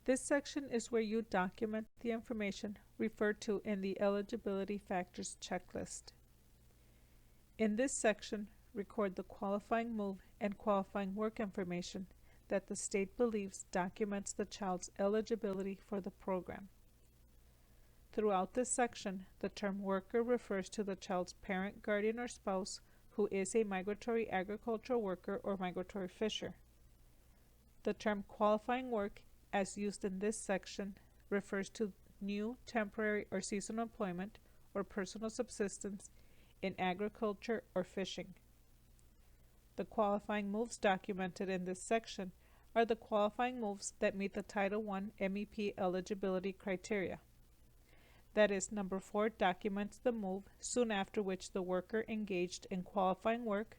[SPEAKER 1] This section is where you document the information referred to in the eligibility factors checklist. In this section, record the qualifying move and qualifying work information that the state believes documents the child's eligibility for the program. Throughout this section, the term worker refers to the child's parent, guardian, or spouse who is a migratory agricultural worker or migratory fisher. The term qualifying work, as used in this section, refers to new, temporary, or seasonal employment or personal subsistence in agriculture or fishing. The qualifying moves documented in this section are the qualifying moves that meet the Title I MEP eligibility criteria. That is, number 4 documents the move soon after which the worker engaged in qualifying work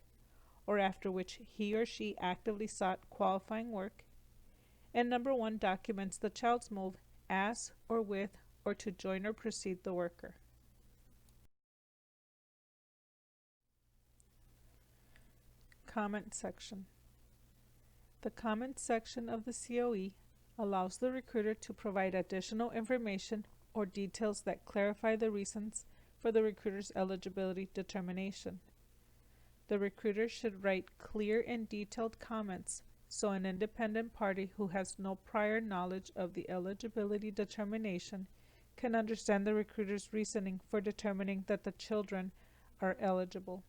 [SPEAKER 1] or after which he or she actively sought qualifying work, and number 1 documents the child's move as or with or to join or precede the worker. Comment section. The comment section of the COE allows the recruiter to provide additional information or details that clarify the reasons for the recruiter's eligibility determination. The recruiter should write clear and detailed comments so an independent party who has no prior knowledge of the eligibility determination can understand the recruiter's reasoning for determining that the children are eligible.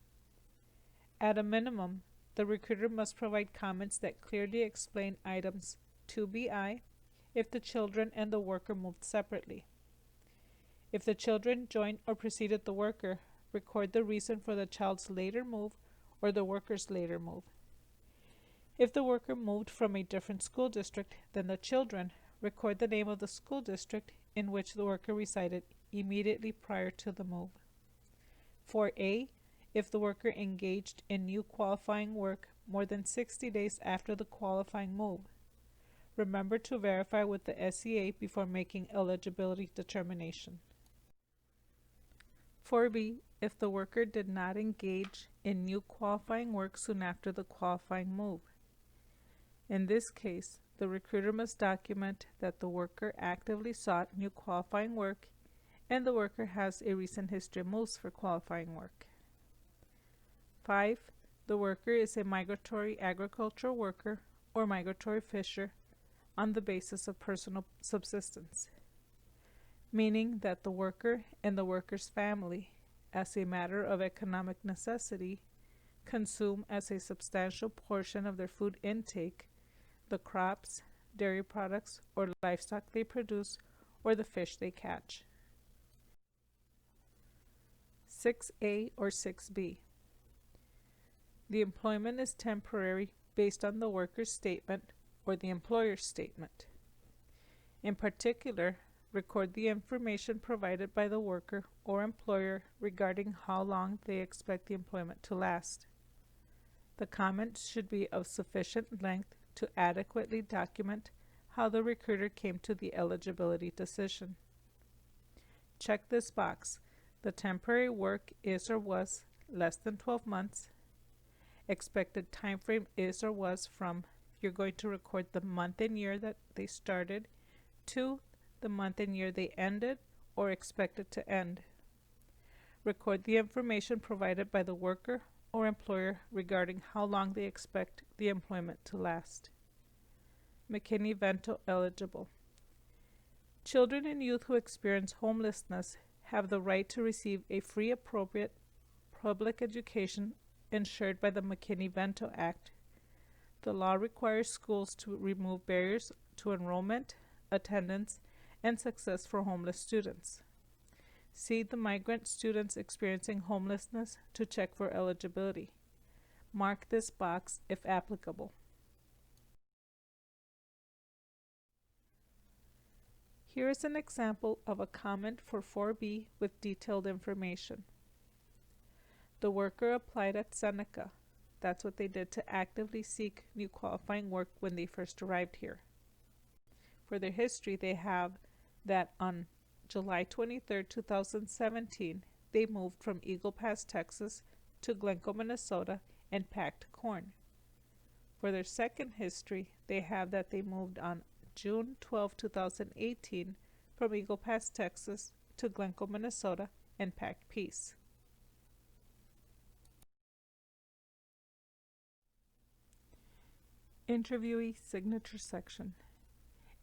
[SPEAKER 1] At a minimum, the recruiter must provide comments that clearly explain items 2BI if the children and the worker moved separately. If the children joined or preceded the worker, record the reason for the child's later move or the worker's later move. If the worker moved from a different school district than the children, record the name of the school district in which the worker resided immediately prior to the move. 4A, if the worker engaged in new qualifying work more than 60 days after the qualifying move. Remember to verify with the SEA before making eligibility determination. 4B, if the worker did not engage in new qualifying work soon after the qualifying move. In this case, the recruiter must document that the worker actively sought new qualifying work and the worker has a recent history of moves for qualifying work. 5. The worker is a migratory agricultural worker or migratory fisher on the basis of personal subsistence, meaning that the worker and the worker's family, as a matter of economic necessity, consume as a substantial portion of their food intake the crops, dairy products, or livestock they produce, or the fish they catch. 6A or 6B. The employment is temporary based on the worker's statement or the employer's statement. In particular, record the information provided by the worker or employer regarding how long they expect the employment to last. The comment should be of sufficient length to adequately document how the recruiter came to the eligibility decision. Check this box. The temporary work is or was less than 12 months. Expected time frame is or was from, you're going to record the month and year that they started to the month and year they ended or expected to end. Record the information provided by the worker or employer regarding how long they expect the employment to last. McKinney-Vento eligible. Children and youth who experience homelessness have the right to receive a free appropriate public education ensured by the McKinney-Vento Act. The law requires schools to remove barriers to enrollment, attendance, and success for homeless students. See the migrant students experiencing homelessness to check for eligibility. Mark this box if applicable. Here is an example of a comment for 4B with detailed information. The worker applied at Seneca. That's what they did to actively seek new qualifying work when they first arrived here. For their history, they have that on July 23, 2017, they moved from Eagle Pass, Texas to Glencoe, Minnesota and packed corn. For their second history, they have that they moved on June 12, 2018 from Eagle Pass, Texas to Glencoe, Minnesota and packed peas. Interviewee signature section.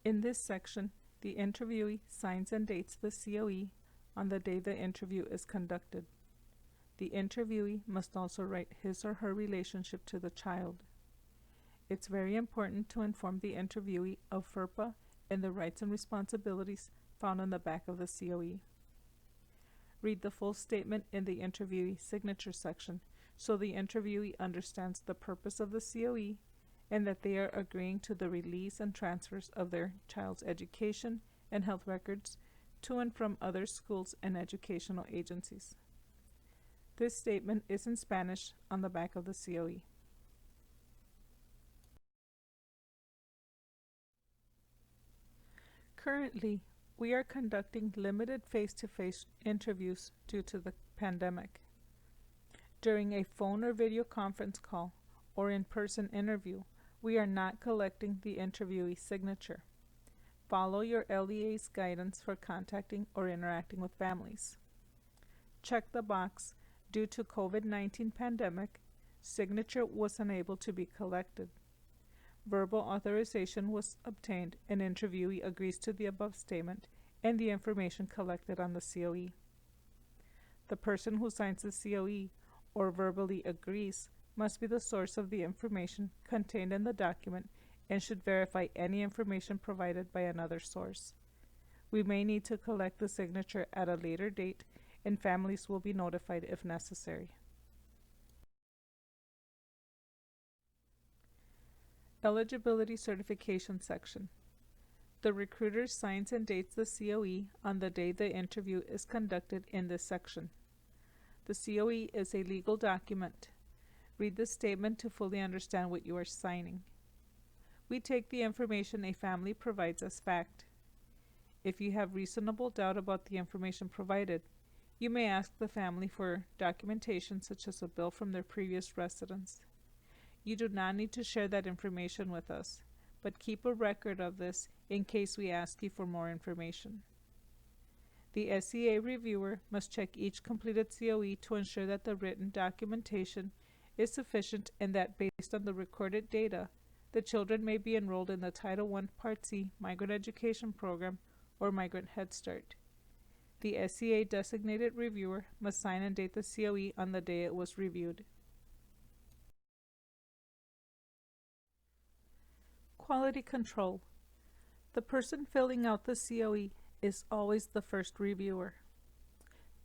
[SPEAKER 1] In this section, the interviewee signs and dates the COE on the day the interview is conducted. The interviewee must also write his or her relationship to the child. It's very important to inform the interviewee of FERPA and the rights and responsibilities found on the back of the COE. Read the full statement in the interviewee signature section so the interviewee understands the purpose of the COE and that they are agreeing to the release and transfers of their child's education and health records to and from other schools and educational agencies. This statement is in Spanish on the back of the COE. Currently, we are conducting limited face-to-face interviews due to the pandemic. During a phone or video conference call or in-person interview, we are not collecting the interviewee signature. Follow your LEA's guidance for contacting or interacting with families. Check the box, due to COVID-19 pandemic, signature was unable to be collected. Verbal authorization was obtained and interviewee agrees to the above statement and the information collected on the COE. The person who signs the COE or verbally agrees must be the source of the information contained in the document and should verify any information provided by another source. We may need to collect the signature at a later date, and families will be notified if necessary. Eligibility certification section. The recruiter signs and dates the COE on the day the interview is conducted in this section. The COE is a legal document. Read the statement to fully understand what you are signing. We take the information a family provides as fact. If you have reasonable doubt about the information provided, you may ask the family for documentation such as a bill from their previous residence. You do not need to share that information with us, but keep a record of this in case we ask you for more information. The SEA reviewer must check each completed COE to ensure that the written documentation is sufficient and that based on the recorded data, the children may be enrolled in the Title I Part C Migrant Education Program or Migrant Head Start. The SEA designated reviewer must sign and date the COE on the day it was reviewed. Quality control. The person filling out the COE is always the first reviewer.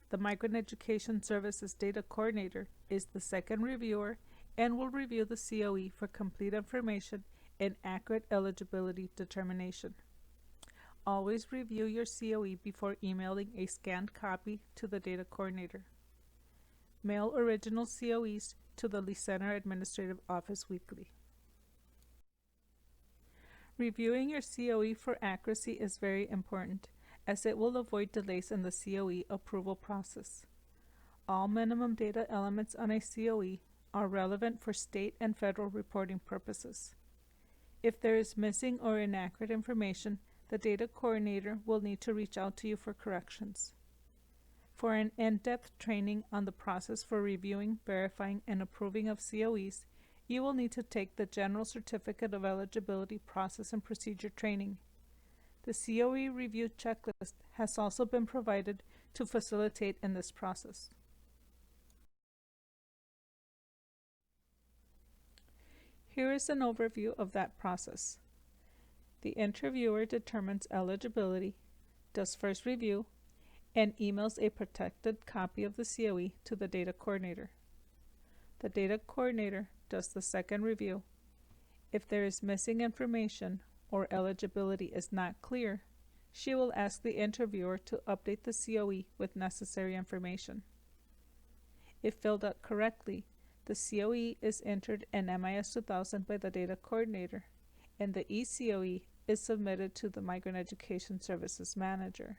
[SPEAKER 1] The Migrant Education Services Data Coordinator is the second reviewer and will review the COE for complete information and accurate eligibility determination. Always review your COE before emailing a scanned copy to the Data Coordinator. Mail original COEs to the Lee Center Administrative Office weekly. Reviewing your COE for accuracy is very important, as it will avoid delays in the COE approval process. All minimum data elements on a COE are relevant for state and federal reporting purposes. If there is missing or inaccurate information, the data coordinator will need to reach out to you for corrections. For an in-depth training on the process for reviewing, verifying, and approving of COEs, you will need to take the General Certificate of Eligibility Process and Procedure Training. The COE review checklist has also been provided to facilitate in this process. Here is an overview of that process. The interviewer determines eligibility, does first review, and emails a protected copy of the COE to the data coordinator. The data coordinator does the second review. If there is missing information or eligibility is not clear, she will ask the interviewer to update the COE with necessary information. If filled out correctly, the COE is entered in MIS 2000 by the data coordinator, and the eCOE is submitted to the Migrant Education Services Manager.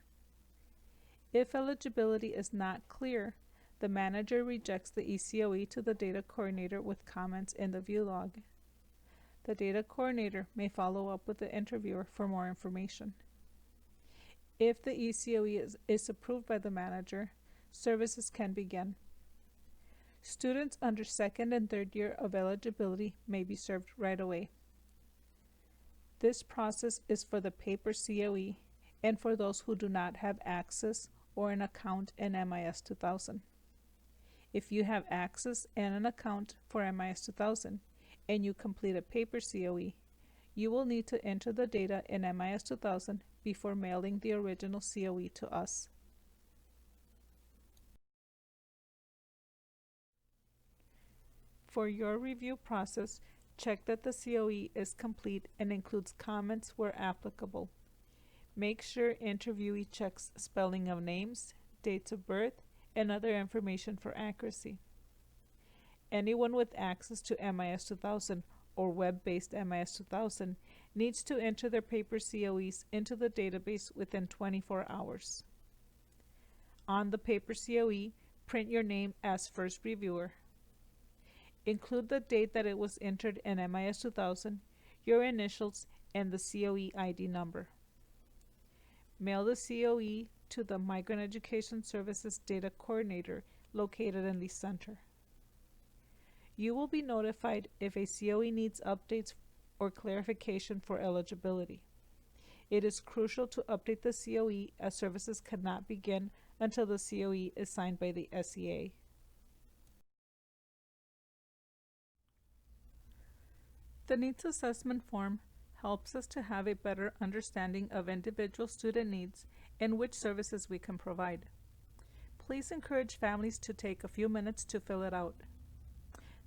[SPEAKER 1] If eligibility is not clear, the manager rejects the eCOE to the data coordinator with comments in the view log. The data coordinator may follow up with the interviewer for more information. If the eCOE is approved by the manager, services can begin. Students under second and third year of eligibility may be served right away. This process is for the paper COE and for those who do not have access or an account in MIS 2000. If you have access and an account for MIS 2000 and you complete a paper COE, you will need to enter the data in MIS 2000 before mailing the original COE to us. For your review process, check that the COE is complete and includes comments where applicable. Make sure interviewee checks spelling of names, dates of birth, and other information for accuracy. Anyone with access to MIS 2000 or web-based MIS 2000 needs to enter their paper COEs into the database within 24 hours. On the paper COE, print your name as first reviewer. Include the date that it was entered in MIS 2000, your initials, and the COE ID number. Mail the COE to the Migrant Education Services Data Coordinator located in the center. You will be notified if a COE needs updates or clarification for eligibility. It is crucial to update the COE as services cannot begin until the COE is signed by the SEA. The Needs Assessment Form helps us to have a better understanding of individual student needs and which services we can provide. Please encourage families to take a few minutes to fill it out.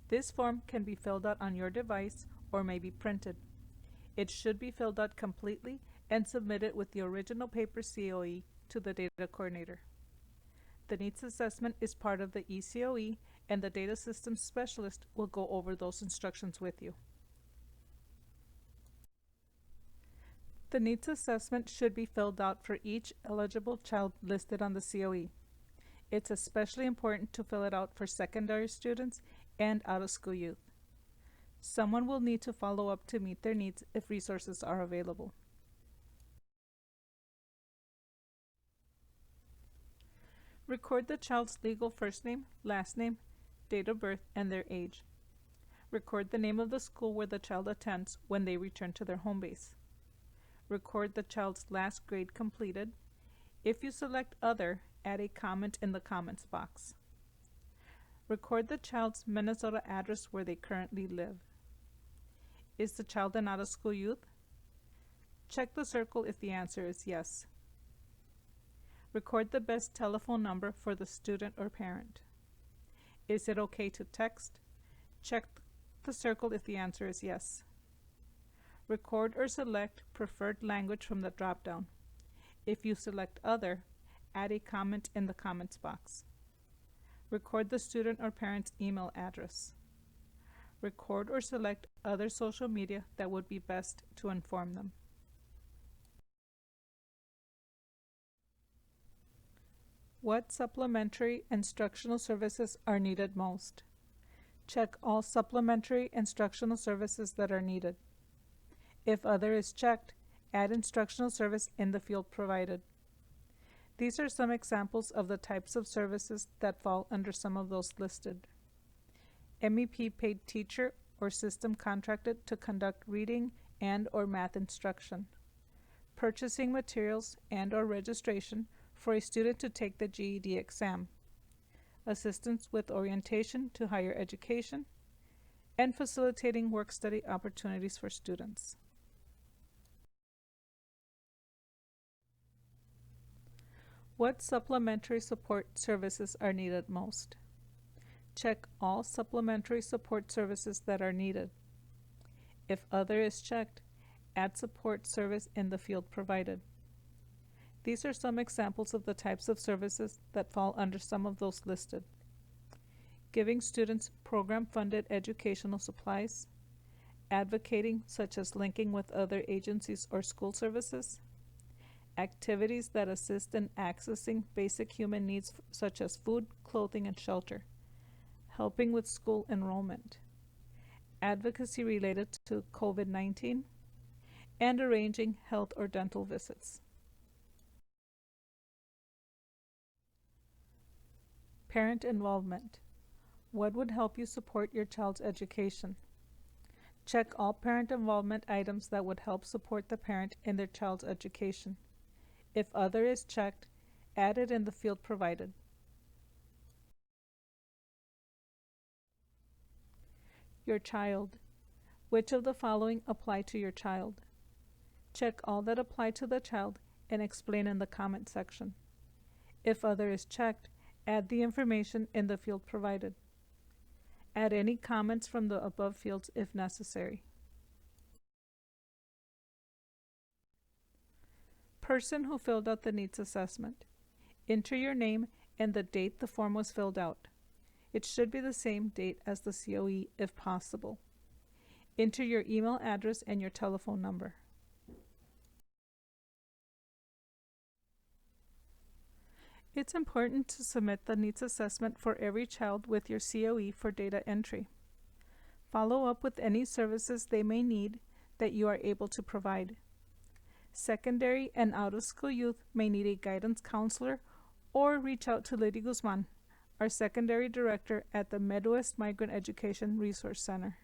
[SPEAKER 1] This form can be filled out on your device or may be printed. It should be filled out completely and submitted with the original paper COE to the data coordinator. The needs assessment is part of the eCOE, and the data systems specialist will go over those instructions with you. The needs assessment should be filled out for each eligible child listed on the COE. It's especially important to fill it out for secondary students and out-of-school youth. Someone will need to follow up to meet their needs if resources are available. Record the child's legal first name, last name, date of birth, and their age. Record the name of the school where the child attends when they return to their home base. Record the child's last grade completed. If you select Other, add a comment in the comments box. Record the child's Minnesota address where they currently live. Is the child an out-of-school youth? Check the circle if the answer is yes. Record the best telephone number for the student or parent. Is it okay to text? Check the circle if the answer is yes. Record or select preferred language from the drop-down. If you select Other, add a comment in the comments box. Record the student or parent's email address. Record or select other social media that would be best to inform them. What supplementary instructional services are needed most? Check all supplementary instructional services that are needed. If Other is checked, add instructional service in the field provided. These are some examples of the types of services that fall under some of those listed. MEP paid teacher or system contracted to conduct reading and/or math instruction. Purchasing materials and/or registration for a student to take the GED exam. Assistance with orientation to higher education, and facilitating work-study opportunities for students. What supplementary support services are needed most? Check all supplementary support services that are needed. If Other is checked, add support service in the field provided. These are some examples of the types of services that fall under some of those listed. Giving students program-funded educational supplies, advocating such as linking with other agencies or school services, activities that assist in accessing basic human needs such as food, clothing, and shelter, helping with school enrollment, advocacy related to COVID-19, and arranging health or dental visits. Parent involvement. What would help you support your child's education? Check all parent involvement items that would help support the parent in their child's education. If Other is checked, add it in the field provided. Your child. Which of the following apply to your child? Check all that apply to the child and explain in the comment section. If Other is checked, add the information in the field provided. Add any comments from the above fields if necessary. Person who filled out the needs assessment. Enter your name and the date the form was filled out. It should be the same date as the COE if possible. Enter your email address and your telephone number. It's important to submit the needs assessment for every child with your COE for data entry. Follow up with any services they may need that you are able to provide. Secondary and out-of-school youth may need a guidance counselor or reach out to Lydia Guzman, our secondary director at the Midwest Migrant Education Resource Center.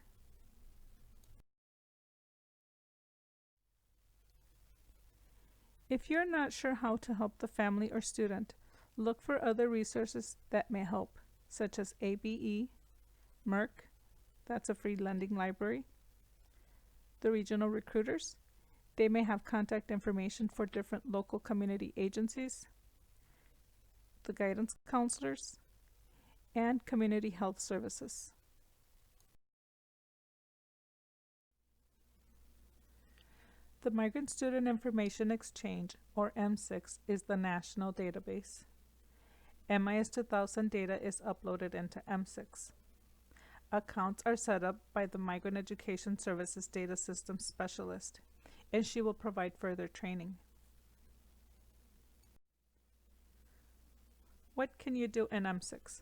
[SPEAKER 1] If you're not sure how to help the family or student, look for other resources that may help, such as ABE, MERC, that's a free lending library, the regional recruiters. They may have contact information for different local community agencies, the guidance counselors, and community health services. The Migrant Student Information Exchange, or M6, is the national database. MIS 2000 data is uploaded into M6. Accounts are set up by the Migrant Education Services Data Systems Specialist, and she will provide further training. What can you do in M6?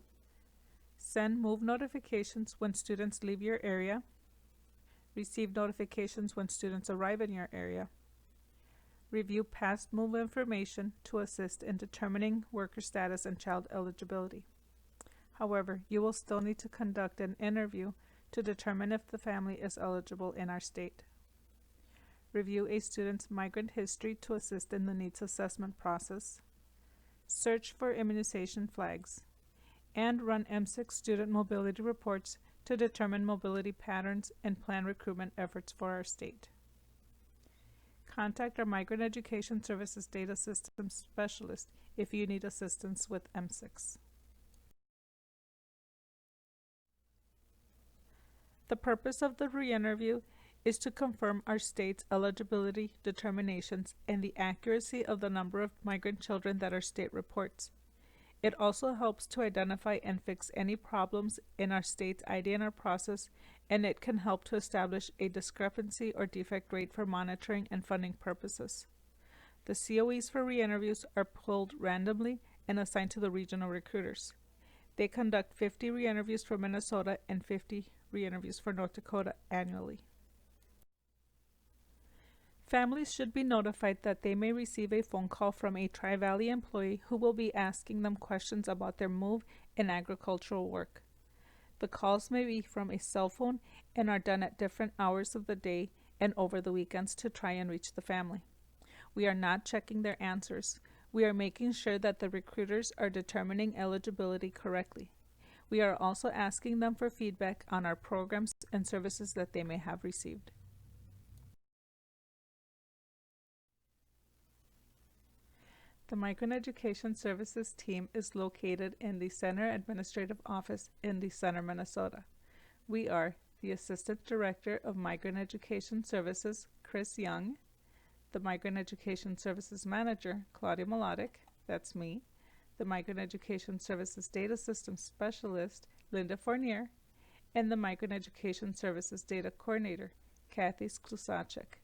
[SPEAKER 1] Send move notifications when students leave your area, receive notifications when students arrive in your area, Review past move information to assist in determining worker status and child eligibility. However, you will still need to conduct an interview to determine if the family is eligible in our state. Review a student's migrant history to assist in the needs assessment process. Search for immunization flags. And run M6 student mobility reports to determine mobility patterns and plan recruitment efforts for our state. Contact our Migrant Education Services Data Systems Specialist if you need assistance with M6. The purpose of the re-interview is to confirm our state's eligibility determinations and the accuracy of the number of migrant children that our state reports. It also helps to identify and fix any problems in our state's IDNR process, and it can help to establish a discrepancy or defect rate for monitoring and funding purposes. The COEs for re-interviews are pulled randomly and assigned to the regional recruiters. They conduct 50 re-interviews for Minnesota and 50 re-interviews for North Dakota annually. Families should be notified that they may receive a phone call from a Tri-Valley employee who will be asking them questions about their move and agricultural work. The calls may be from a cell phone and are done at different hours of the day and over the weekends to try and reach the family. We are not checking their answers. We are making sure that the recruiters are determining eligibility correctly. We are also asking them for feedback on our programs and services that they may have received. The Migrant Education Services team is located in the Center Administrative Office in the Center, Minnesota. We are the Assistant Director of Migrant Education Services, Chris Young, the Migrant Education Services Manager, Claudia Melodic, that's me, the Migrant Education Services Data Systems Specialist, Linda Fournier, and the Migrant Education Services Data Coordinator, Kathy Sklusacek.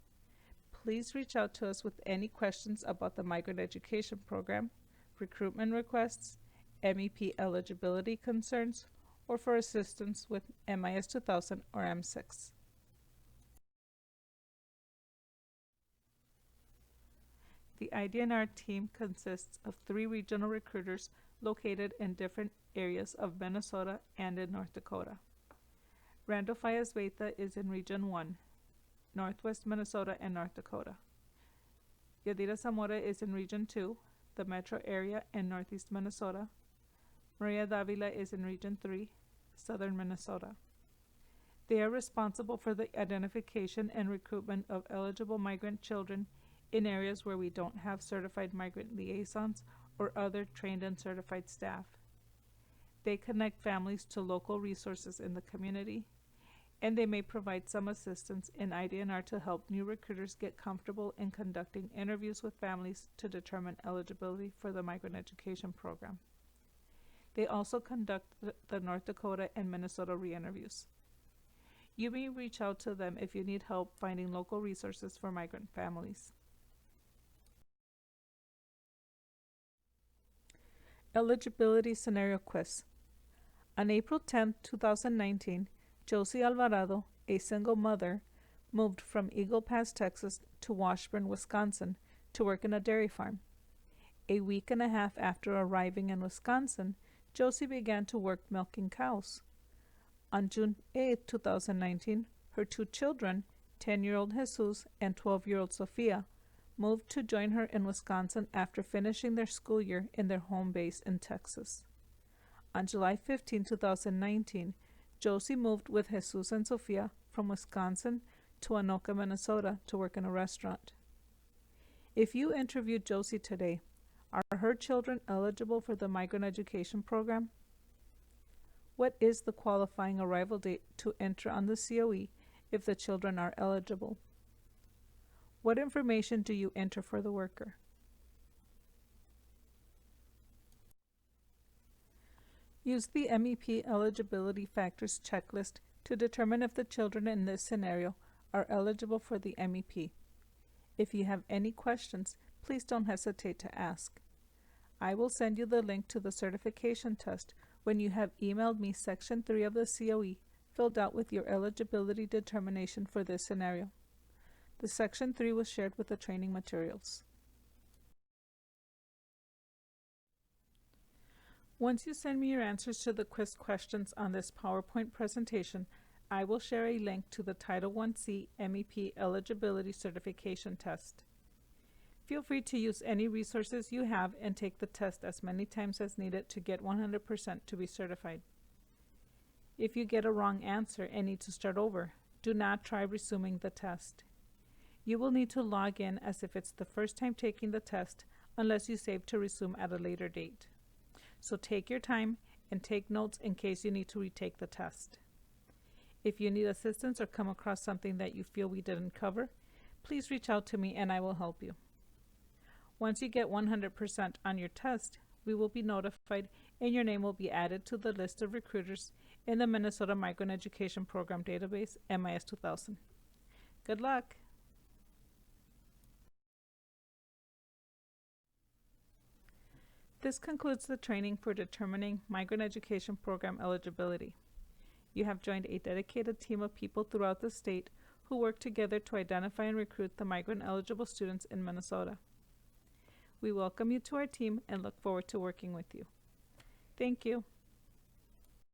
[SPEAKER 1] Please reach out to us with any questions about the Migrant Education Program, recruitment requests, MEP eligibility concerns, or for assistance with MIS 2000 or M6. The IDNR team consists of 3 regional recruiters located in different areas of Minnesota and in North Dakota. Randall Fayez-Veta is in Region 1, Northwest Minnesota and North Dakota. Yadira Zamora is in Region 2, the metro area and Northeast Minnesota. Maria Davila is in Region 3, Southern Minnesota. They are responsible for the identification and recruitment of eligible migrant children in areas where we don't have certified migrant liaisons or other trained and certified staff. They connect families to local resources in the community, and they may provide some assistance in IDNR to help new recruiters get comfortable in conducting interviews with families to determine eligibility for the Migrant Education Program. They also conduct the North Dakota and Minnesota re-interviews. You may reach out to them if you need help finding local resources for migrant families. Eligibility Scenario Quiz. On April 10, 2019, Josie Alvarado, a single mother, moved from Eagle Pass, Texas to Washburn, Wisconsin to work in a dairy farm. A week and a half after arriving in Wisconsin, Josie began to work milking cows. On June 8, 2019, her 2 children, 10-year-old Jesus and 12-year-old Sophia, moved to join her in Wisconsin after finishing their school year in their home base in Texas. On July 15, 2019, Josie moved with Jesus and Sophia from Wisconsin to Anoka, Minnesota to work in a restaurant. If you interviewed Josie today, are her children eligible for the Migrant Education Program? What is the qualifying arrival date to enter on the COE if the children are eligible? What information do you enter for the worker? Use the MEP eligibility factors checklist to determine if the children in this scenario are eligible for the MEP. If you have any questions, please don't hesitate to ask. I will send you the link to the certification test when you have emailed me Section 3 of the COE filled out with your eligibility determination for this scenario. The Section 3 was shared with the training materials. Once you send me your answers to the quiz questions on this PowerPoint presentation, I will share a link to the Title I-C MEP Eligibility Certification Test. Feel free to use any resources you have and take the test as many times as needed to get 100% to be certified. If you get a wrong answer and need to start over, do not try resuming the test. You will need to log in as if it's the first time taking the test unless you save to resume at a later date. So take your time and take notes in case you need to retake the test. If you need assistance or come across something that you feel we didn't cover, please reach out to me and I will help you. Once you get 100% on your test, we will be notified and your name will be added to the list of recruiters in the Minnesota Migrant Education Program database, MIS 2000. Good luck! This concludes the training for determining Migrant Education Program eligibility. You have joined a dedicated team of people throughout the state who work together to identify and recruit the migrant-eligible students in Minnesota. We welcome you to our team and look forward to working with you. Thank you.